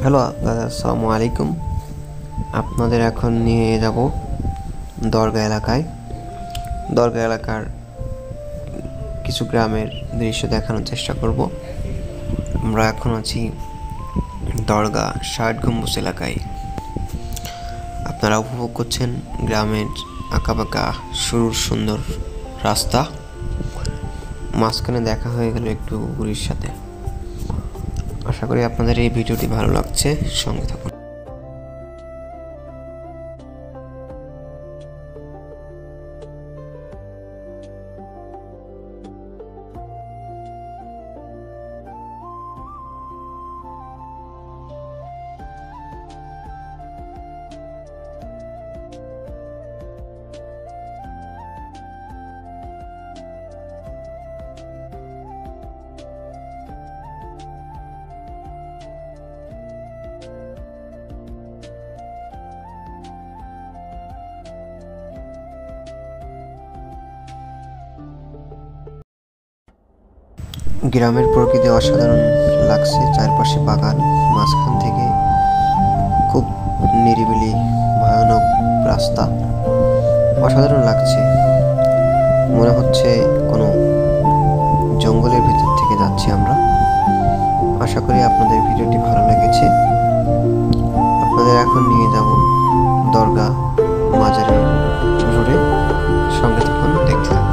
Hello আসসালামু আলাইকুম। আপনাদের এখন নিয়ে যাব দরগা এলাকায়। দরগা এলাকার কিছু গ্রামের দৃশ্য দেখানোর চেষ্টা করব। আমরা এখন আছি দরগা ৬০ গম্বুজ এলাকায়। আপনারা উপভোগ করছেন গ্রামের আঁকাবাঁকা সরুর সুন্দর রাস্তা, মাঝখানে দেখা হয়ে গেল একটু গুড়ির সাথে। আশা করি আপনাদের এই ভিডিওটি ভালো লাগছে, সঙ্গে থাকুন। গ্রামের প্রকৃতি অসাধারণ লাগছে, চারপাশে বাগান, মাঝখান থেকে খুব নিরিবিলি ভয়ানক রাস্তা, অসাধারণ লাগছে। মনে হচ্ছে কোনো জঙ্গলের ভিতর থেকে যাচ্ছি আমরা। আশা করি আপনাদের ভিডিওটি ভালো লেগেছে। আপনাদের এখন নিয়ে যাব দরগা মাজারের রোডে, সঙ্গে থাকুন, দেখতে থাকুন।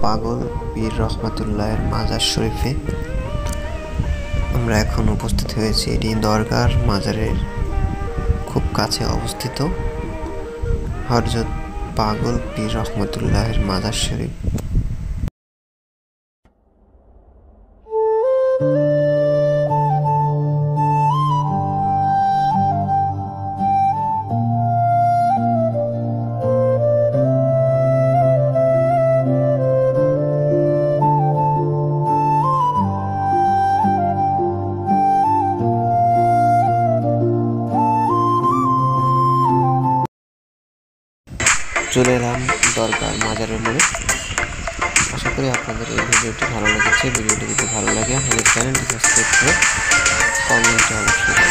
পাগল পীর রহমাতুল্লাহের মাজার শরীফে আমরা এখন উপস্থিত হয়েছি। এটি দরগার মাজারের খুব কাছে অবস্থিত হযরত পাগল পীর রহমাতুল্লাহের মাজার শরীফ। চলে এলাম দরগার মাজারের মোড়ে। আশা করি আপনাদের এই ভিডিওটি ভালো লেগেছে। ভিডিওটি যদি ভালো লাগে আমাদের চ্যানেলটি সাবস্ক্রাইব করে কমেন্টে অবশ্যই